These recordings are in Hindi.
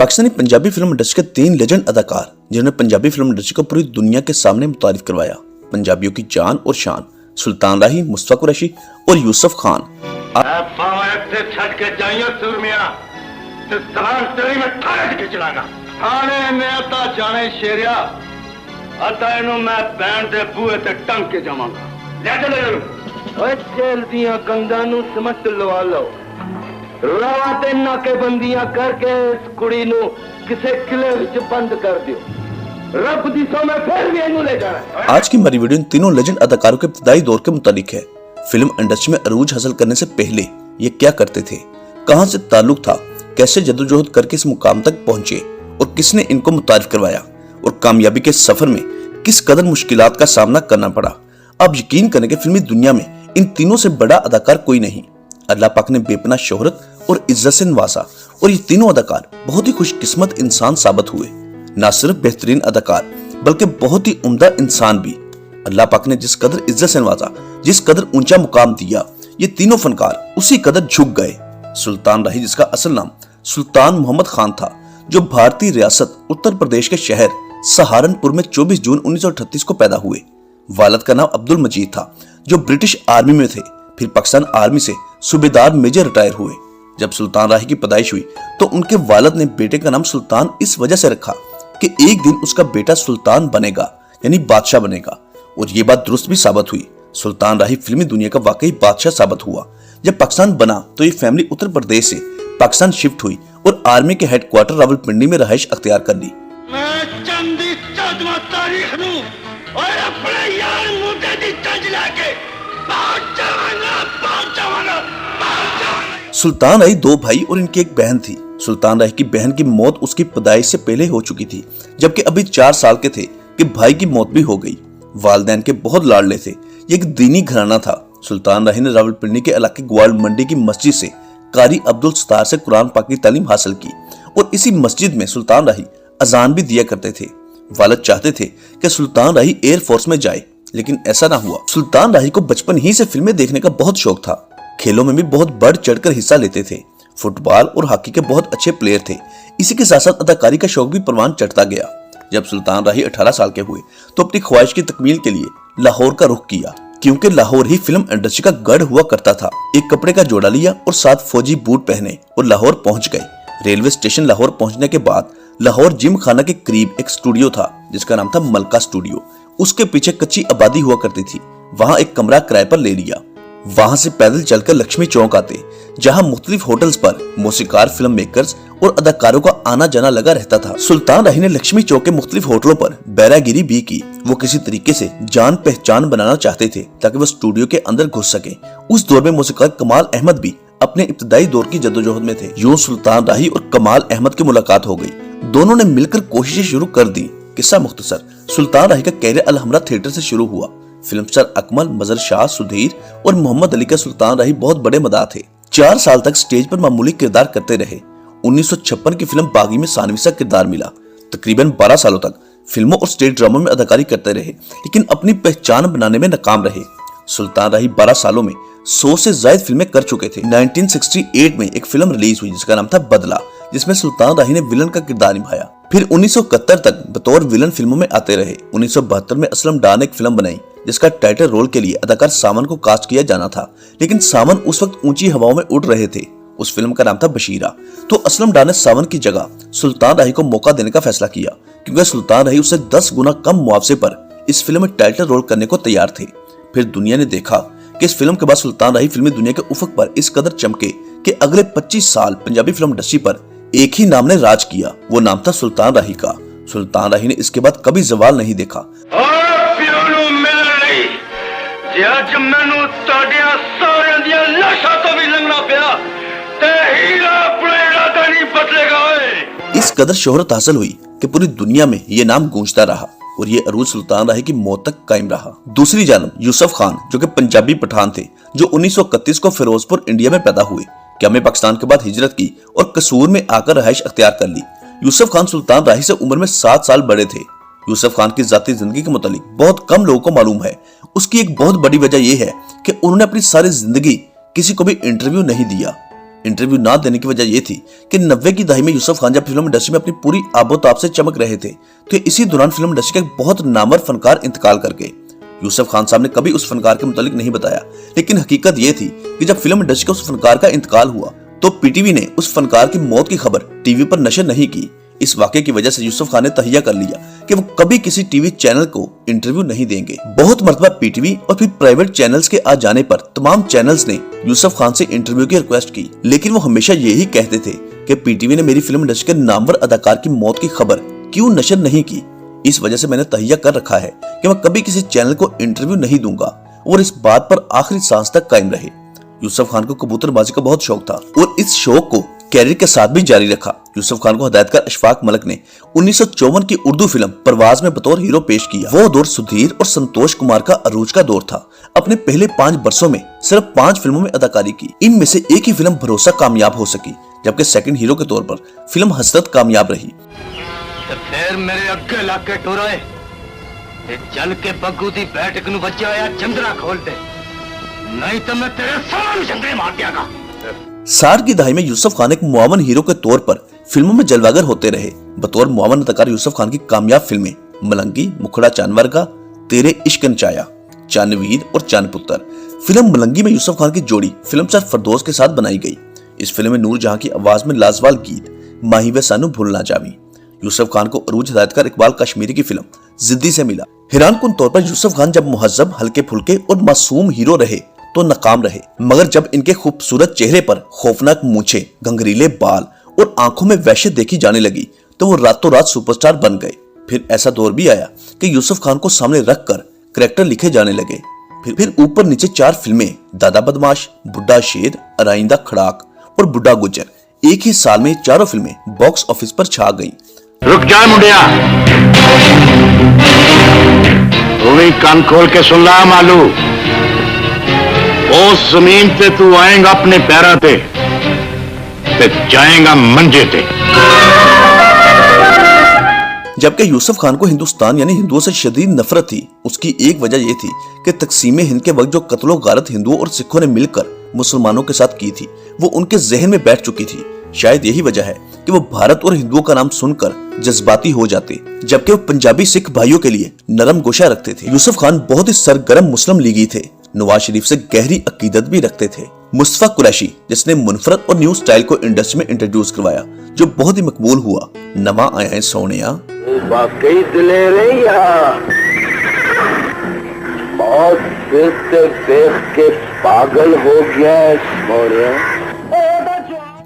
पाकिस्तानी पंजाबी फिल्म इंडस्ट्री के 3 लेजेंड अदाकार जिन्होंने पंजाबी फिल्म इंडस्ट्री को पूरी दुनिया के सामने मुतारिफ करवाया। पंजाबियों की जान और शान सुल्तान राही, मुस्तफा कुरैशी और यूसुफ खान। नाकेबंदियां करके इस कुड़ी नूं किसे किले विच बंद कर दियो। रब दी सोमे फिर भी इन्हू ले जाना। आज की हमारी वीडियो इन तीनों लेजेंड अदाकारों के इब्तिदाई दौर के मुतालिक है। फिल्म इंडस्ट्री में अरूज हासिल करने से पहले ये क्या करते थे, कहां से ताल्लुक था, कैसे जद्दोजहद करके इस मुकाम तक पहुंचे और किसने इनको मुतारिफ करवाया और कामयाबी के सफर में किस कदर मुश्किलात का सामना करना पड़ा। अब यकीन करें कि फिल्मी दुनिया में इन तीनों से बड़ा अदाकार कोई नहीं। अल्लाह पाक ने बेपनाह शोहरत और इज्जत से नवाजा और ये तीनों अदाकार बहुत ही खुशकिस्मत इंसान साबित हुए। न सिर्फ बेहतरीन अदाकार बल्कि बहुत ही उम्दा इंसान भी। अल्लाह पाक ने जिस कदर इज्जत से नवाजा, जिस कदर ऊंचा मुकाम दिया, ये तीनों फनकार उसी कदर झुक गए। सुल्तान राही, जिसका असल नाम सुल्तान मोहम्मद खान था, जो भारतीय रियासत उत्तर प्रदेश के शहर सहारनपुर में 24 जून 1938 को पैदा हुए। वालिद का नाम अब्दुल मजीद था, जो ब्रिटिश आर्मी में थे, फिर पाकिस्तान आर्मी से सूबेदार मेजर रिटायर हुए। जब सुल्तान राही की पैदाइश हुई तो उनके वालिद ने बेटे का नाम सुल्तान इस वजह से रखा कि एक दिन उसका बेटा सुल्तान बनेगा, यानी बादशाह बनेगा। और ये बात दुरुस्त भी साबित हुई। सुल्तान राही फिल्मी दुनिया का वाकई बादशाह साबित हुआ। जब पाकिस्तान बना तो ये फैमिली उत्तर प्रदेश से पाकिस्तान शिफ्ट हुई और आर्मी के हेडक्वार्टर रावलपिंडी में रहाइश अख्तियार कर ली। सुल्तान राही 2 भाई और इनकी एक बहन थी। सुल्तान राही की बहन की मौत उसकी पैदाइश से पहले हो चुकी थी, जबकि अभी 4 साल के थे कि भाई की मौत भी हो गई। वालिदैन के बहुत लाडले थे। ये एक दीनी घराना था। सुल्तान राही ने रावलपिंडी के इलाके ग्वाल मंडी की मस्जिद से कारी अब्दुल सत्तार से कुरान पाक की तालीम हासिल की और इसी मस्जिद में सुल्तान राही अजान भी दिया करते थे। वालिद चाहते थे कि सुल्तान राही एयरफोर्स में जाए, लेकिन ऐसा ना हुआ। सुल्तान राही को बचपन ही से फिल्में देखने का बहुत शौक था। खेलों में भी बहुत बढ़ चढ़कर हिस्सा लेते थे। फुटबॉल और हॉकी के बहुत अच्छे प्लेयर थे। इसी के साथ साथ अदाकारी का शौक भी परवान चढ़ता गया। जब सुल्तान राही 18 साल के हुए तो अपनी ख्वाहिश की तकमील के लिए लाहौर का रुख किया, क्योंकि लाहौर ही फिल्म इंडस्ट्री का गढ़ हुआ करता था। एक कपड़े का जोड़ा लिया और 7 फौजी बूट पहने और लाहौर पहुंच गए। रेलवे स्टेशन लाहौर पहुंचने के बाद लाहौर जिम खाना के करीब एक स्टूडियो था जिसका नाम था मलका स्टूडियो। उसके पीछे कच्ची आबादी हुआ करती थी। वहां एक कमरा किराए पर ले लिया। वहां से पैदल चलकर लक्ष्मी चौक आते, जहां मुख्तलिफ होटल्स पर मौसीकार, फिल्म मेकर्स और अदाकारों का आना जाना लगा रहता था। सुल्तान राही ने लक्ष्मी चौक के मुख्तलिफ होटलों पर बैरागिरी भी की। वो किसी तरीके से जान पहचान बनाना चाहते थे ताकि वो स्टूडियो के अंदर घुस सके। उस दौर में मौसीकार कमाल अहमद भी अपने इब्तिदाई दौर की जद्दोजहद में थे। यूं सुल्तान राही और कमाल अहमद की मुलाकात हो गई। दोनों ने मिलकर कोशिशें शुरू कर दी। किस्सा मुख्तसर, सुल्तान राही का कैरियर अलहमरा थिएटर से शुरू हुआ। फिल्म स्टार अकमल, मजर शाह, सुधीर और मोहम्मद अली का सुल्तान राही बहुत बड़े मदाह थे। 4 साल तक स्टेज पर मामूली किरदार करते रहे। 1956 की फिल्म बागी में सानवी सा किरदार मिला। तकरीबन 12 सालों तक फिल्मों और स्टेज ड्रामों में अदाकारी करते रहे, लेकिन अपनी पहचान बनाने में नाकाम रहे। सुल्तान राही 12 सालों में 100 से ज्यादा फिल्में कर चुके थे। 1968 में एक फिल्म रिलीज हुई जिसका नाम था बदला, जिसमें सुल्तान राही ने विलन का किरदार निभाया। फिर 1971 तक बतौर विलन फिल्मों में आते रहे। 1972 में असलम डार ने एक फिल्म बनाई जिसका टाइटल रोल के लिए अदाकार सावन को कास्ट किया जाना था, लेकिन सावन उस वक्त ऊंची हवाओं में उड़ रहे थे। उस फिल्म का नाम था बशीरा। तो असलम डार ने सावन की जगह सुल्तान राही को मौका देने का फैसला किया, क्योंकि सुल्तान राही उससे 10 गुना कम मुआवजे पर इस फिल्म में टाइटल रोल करने को तैयार थे। फिर दुनिया ने देखा कि इस फिल्म के बाद सुल्तान राही फिल्मी दुनिया के उफक पर इस कदर चमके कि अगले 25 साल पंजाबी फिल्म इंडस्ट्री पर एक ही नाम ने राज किया। वो नाम था सुल्तान राही का। सुल्तान राही ने इसके बाद कभी जवाल नहीं देखा। इस कदर शोहरत हासिल हुई कि पूरी दुनिया में ये नाम गूंजता रहा और ये अरूज सुल्तान राही की मौत तक कायम रहा। दूसरी जानब यूसुफ खान, जो कि पंजाबी पठान थे, जो 1931 को फिरोजपुर इंडिया में पैदा हुए, क्या पाकिस्तान के बाद हिजरत की और कसूर में आकर रहाइश अख्तियार कर ली। यूसुफ खान सुल्तान राही से उम्र में 7 साल बड़े थे। यूसुफ खान की जाती जिंदगी के मुतालिक बहुत कम लोगों को मालूम है। उसकी एक बहुत बड़ी वजह यह है कि उन्होंने अपनी सारी जिंदगी किसी को भी इंटरव्यू नहीं दिया। इंटरव्यू ना देने की वजह यह थी कि 90 की दहाई में यूसुफ खान जब फिल्म इंडस्ट्री में अपनी पूरी आबोताब से चमक रहे थे, तो इसी दौरान फिल्म इंडस्ट्री का एक बहुत नामवर फनकार इंतकाल कर गए। यूसुफ खान साहब ने कभी उस फनकार के मुतालिक नहीं बताया, लेकिन हकीकत यह थी कि जब फिल्म इंडस्ट्री का उस फनकार का इंतकाल हुआ तो पीटीवी ने उस फनकार की मौत की खबर टीवी पर नशर नहीं की। इस वाकये की वजह से यूसुफ खान ने तहिया कर लिया कि वो कभी किसी टीवी चैनल को इंटरव्यू नहीं देंगे। बहुत मरतबा पीटीवी और फिर प्राइवेट चैनल्स के आ जाने पर तमाम चैनल्स ने यूसुफ खान से इंटरव्यू की रिक्वेस्ट की, लेकिन वो हमेशा यही कहते थे कि पीटीवी ने मेरी फिल्म इंडस्ट्री के नामवर अदाकार की मौत की खबर क्यों नशर नहीं की। इस वजह से मैंने तहिया कर रखा है कि मैं कभी किसी चैनल को इंटरव्यू नहीं दूंगा और इस बात पर आखिरी सांस तक कायम रहे। यूसुफ खान को कबूतरबाजी का बहुत शौक था और इस शौक को कैरियर के साथ भी जारी रखा। यूसुफ खान को हिदायतकार अशफाक मलिक ने 1954 की उर्दू फिल्म परवाज में बतौर हीरो पेश किया। वो दौर सुधीर और संतोष कुमार का अरूज का दौर था। अपने पहले 5 वर्षों में सिर्फ 5 फिल्मों में अदाकारी की। इनमें से एक ही फिल्म भरोसा कामयाब हो सकी, जबकि सेकंड हीरो के तौर पर फिल्म हसरत कामयाब रही। तो फिर मेरे अगे लाके टोराए चल के बग्गू दी बैठक नु बच्चा आया चंद्रा खोल दे, नहीं तो मैं तेरे सारे चंद्रे मार दियागा। 60 की दहाई में यूसुफ खान एक मुआवन हीरो के तौर पर फिल्मों में जलवागर होते रहे। बतौर मुआवन अदाकार यूसुफ खान की कामयाब फिल्में मलंगी, मुखड़ा चांदवर का, तेरे इश्क नचाया, चांदवीर और चांदपुत्र। फिल्म मलंगी में यूसुफ खान की जोड़ी फिल्म स्टार फरदौस के साथ बनाई गई। इस फिल्म में नूर जहां की आवाज में लाजवाब गीत माही वे सानू भूल ना जावी। यूसुफ खान को अरूज हिदायतकार इकबाल कश्मीरी की फिल्म जिद्दी से मिला। हैरानकुन तौर पर यूसुफ खान जब मुहज्जब, हल्के फुल्के और मासूम हीरो रहे तो नाकाम रहे, मगर जब इनके खूबसूरत चेहरे पर खौफनाक मूंछें, गंगरीले बाल और आंखों में वहशत देखी जाने लगी तो वो रातों रात सुपरस्टार बन गए। फिर ऐसा दौर भी आया कि यूसुफ खान को सामने रखकर कैरेक्टर लिखे जाने लगे। फिर ऊपर नीचे 4 फिल्में दादा बदमाश, बुड्ढा शेर, अराइंदा खड़ाक और बुड्ढा गुज्जर। एक ही साल में चारों फिल्में बॉक्स ऑफिस पर छा गईं। रुक जा मुंडिया, तू भी कान खोल के सुन ला मालू। उस जमीन पे तू आएगा अपने पैरों पे ते जाएगा मंजे पे। जबकि यूसुफ खान को हिंदुस्तान यानी हिंदुओं से शदीद नफरत थी। उसकी एक वजह यह थी कि तकसीम हिंद के वक्त जो कत्लो गारत हिंदुओं और सिखों ने मिलकर मुसलमानों के साथ की थी वो उनके जहन में बैठ चुकी थी। शायद यही वजह है कि वो भारत और हिंदुओं का नाम सुनकर जज्बाती हो जाते, जबकि वो पंजाबी सिख भाइयों के लिए नरम गोशा रखते थे। यूसुफ खान बहुत ही सरगर्म मुस्लिम लीगी थे। नवाज शरीफ से गहरी अकीदत भी रखते थे। मुस्तफा कुरैशी जिसने मुनफरद और न्यू स्टाइल को इंडस्ट्री में इंट्रोड्यूस करवाया, जो बहुत ही मकबूल हुआ। नमा आया है सोनिया, वाकई दिलेर और देख के पागल हो गया है सोनिया।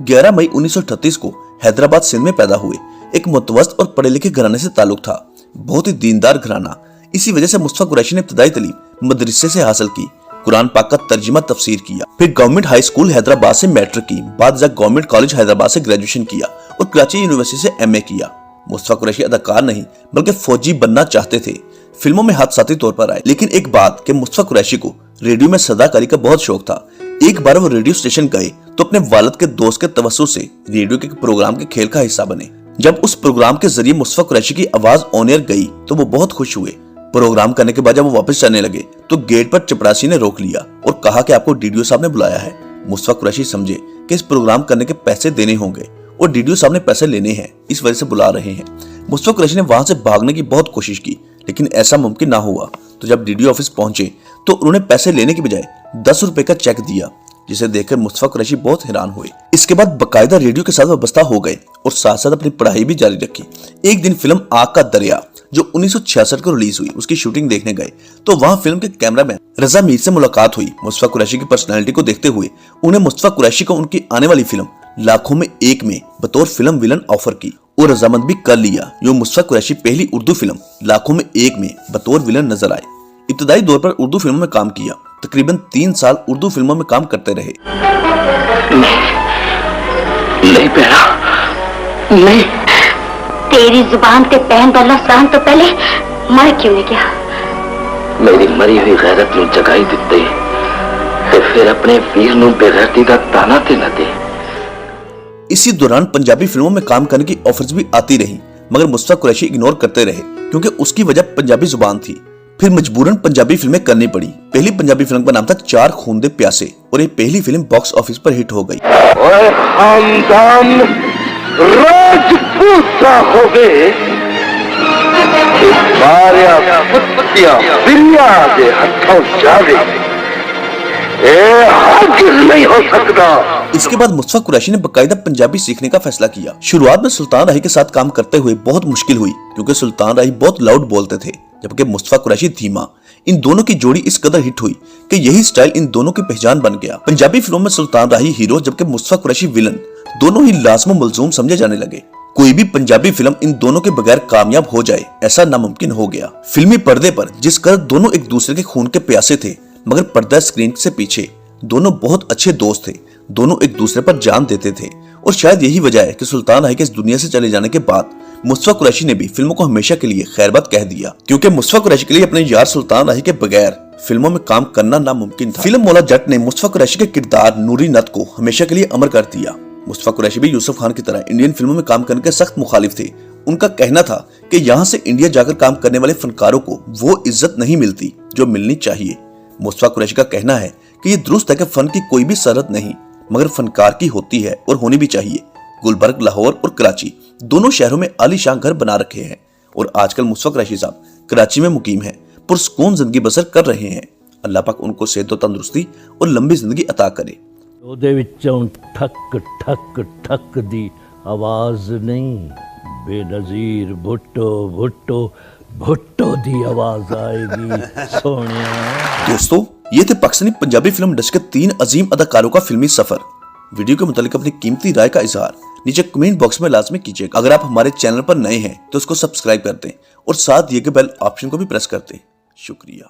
11 मई 1938 को हैदराबाद सिंध में पैदा हुए। एक मुतवस्त और पढ़े लिखे घराने से ताल्लुक था, बहुत ही दीनदार घराना। इसी वजह से मुस्तफा कुरैशी ने इब्तदाई तालीम मदरसे से हासिल की, कुरान पाक का तर्जुमा तफसीर किया, फिर गवर्नमेंट हाई स्कूल हैदराबाद से मैट्रिक की, बाद गवर्नमेंट कॉलेज हैदराबाद से ग्रेजुएशन किया और कराची यूनिवर्सिटी से एमए किया। मुस्तफा कुरैशी अदाकार नहीं बल्कि फौजी बनना चाहते थे। फिल्मों में हादसाती तौर पर आए, लेकिन एक बात कि मुस्तफा कुरैशी को रेडियो में सदाकारी का बहुत शौक था। एक बार वो रेडियो स्टेशन गए तो अपने वालिद के दोस्त के तवस्सुस से रेडियो के प्रोग्राम के खेल का हिस्सा बने। जब उस प्रोग्राम के जरिए मुस्तफा कुरैशी की आवाज ऑन एयर गई तो वो बहुत खुश हुए। प्रोग्राम करने के बाद जब वो वापस जाने लगे तो गेट पर चपरासी ने रोक लिया और कहा कि आपको डीडीओ साहब ने बुलाया है। मुस्तफा कुरैशी समझे कि इस प्रोग्राम करने के पैसे देने होंगे और डीडीओ साहब ने पैसे लेने हैं, इस वजह से बुला रहे हैं। मुस्तफा कुरैशी ने वहां से भागने की बहुत कोशिश की, लेकिन ऐसा मुमकिन ना हुआ। तो जब डीडीओ ऑफिस पहुंचे तो उन्होंने पैसे लेने की बजाय 10 रुपए का चेक दिया, जिसे देखकर मुस्तफा कुरैशी बहुत हैरान हुए। इसके बाद बकायदा रेडियो के साथ वाबस्ता हो गए और साथ साथ अपनी पढ़ाई भी जारी रखी। एक दिन फिल्म आग का दरिया जो 1966 को रिलीज हुई उसकी शूटिंग देखने गए तो वहां फिल्म के कैमरामैन रजा मीर से मुलाकात हुई। मुस्तफा कुरैशी की पर्सनैलिटी को देखते हुए उन्हें मुस्तफा कुरैशी को उनकी आने वाली फिल्म लाखों में एक में बतौर फिल्म विलन ऑफर की और रजामंद भी कर लिया। जो मुस्तफा कुरैशी पहली उर्दू फिल्म लाखों में एक में बतौर विलन नजर आए। इब्तदाई दौर पर उर्दू फिल्मों में काम किया, तकरीबन 3 साल उर्दू फिल्मों में काम करते रहे। नहीं पहना, नहीं। तेरी जुबान ते पहन वाला सहन तो पहले मर क्यों नहीं गया? मेरी मरी हुई गैरत नू जगाई दिते ते फिर अपने वीर नू बेगैरती दा ताना ते न दे। इसी दौरान पंजाबी फिल्मों में काम करने की ऑफर्स भी आती रही, मगर मुस्तफा कुरैशी इग्नोर करते रहे क्योंकि उसकी वजह पंजाबी जुबान थी। फिर मजबूरन पंजाबी फिल्में करनी पड़ी। पहली पंजाबी फिल्म का नाम था चार खून दे प्यासे और ये पहली फिल्म बॉक्स ऑफिस पर हिट हो गई। ओए खानदान राजपूत सा हो गए कि मारिया कुत्तियां बिल्लियां दे हथों जावे, ए हरगिज़ नहीं हो सकता। इसके बाद मुस्तफा कुरैशी ने बकायदा पंजाबी सीखने का फैसला किया। शुरुआत में सुल्तान राही के साथ काम करते हुए बहुत मुश्किल हुई क्योंकि सुल्तान राही बहुत लाउड बोलते थे जबकि मुस्तफा कुरैशी धीमा। इन दोनों की जोड़ी इस कदर हिट हुई कि यही स्टाइल इन दोनों की पहचान बन गया। पंजाबी फिल्मों में सुल्तान राही हीरो जबकि मुस्तफा कुरैशी विलन, दोनों ही लाज़िम मलज़ूम समझे जाने लगे। कोई भी पंजाबी फिल्म इन दोनों के बगैर कामयाब हो जाए ऐसा नामुमकिन हो गया। फिल्मी पर्दे पर जिस कदर दोनों एक दूसरे के खून के प्यासे थे, मगर पर्दा स्क्रीन से पीछे दोनों बहुत अच्छे दोस्त थे। दोनों एक दूसरे पर जान देते थे और शायद यही वजह है कि सुल्तान राही के इस दुनिया से चले जाने के बाद मुस्तफा कुरैशी ने भी फिल्मों को हमेशा के लिए खैरबाद कह दिया, क्योंकि मुस्तफा कुरैशी के लिए अपने यार सुल्तान राही के बगैर फिल्मों में काम करना नामुमकिन था। फिल्म मौला जट ने मुस्तफा कुरैशी के किरदार नूरी नत को हमेशा के लिए अमर कर दिया। मुस्तफा कुरैशी भी यूसुफ खान की तरह इंडियन फिल्मों में काम करने के सख्त मुखालिफ थे। उनका कहना था कि यहाँ से इंडिया जाकर काम करने वाले फनकारों को वो इज्जत नहीं मिलती जो मिलनी चाहिए। मुस्तफा कुरैशी का कहना है कि ये दुरुस्त है कि फन की कोई भी सरहद नहीं मगर फनकार की होती है और होनी भी चाहिए। गुलबर्ग, लाहौर और कराची दोनों शहरों में आलीशान घर बना रखे हैं और आजकल मुस्तफा कुरैशी साहब कराची में मुकीम है, पुरसकून जिंदगी बसर कर रहे हैं। अल्लाह पाक उनको सेहत और तंदुरुस्ती और लंबी जिंदगी अता करे। ਉਹਦੇ ਵਿੱਚੋਂ ਠੱਕ ਠੱਕ ਠੱਕ ਦੀ ਆਵਾਜ਼ ਨਹੀਂ, ਬੇਨਜ਼ੀਰ भुट्टो भुट्टो भुट्टो दी आवाज आएगी सोनिया। दोस्तों, ये थे पाकिस्तानी पंजाबी फिल्म इंडस्ट्री के 3 अजीम अदाकारों का फिल्मी सफर। वीडियो के मुतालिक अपनी कीमती राय का इजहार नीचे कमेंट बॉक्स में लाजमी कीजिएगा। अगर आप हमारे चैनल पर नए हैं तो इसको सब्सक्राइब कर दें और साथ दिए गए बेल ऑप्शन को भी प्रेस कर दें। शुक्रिया।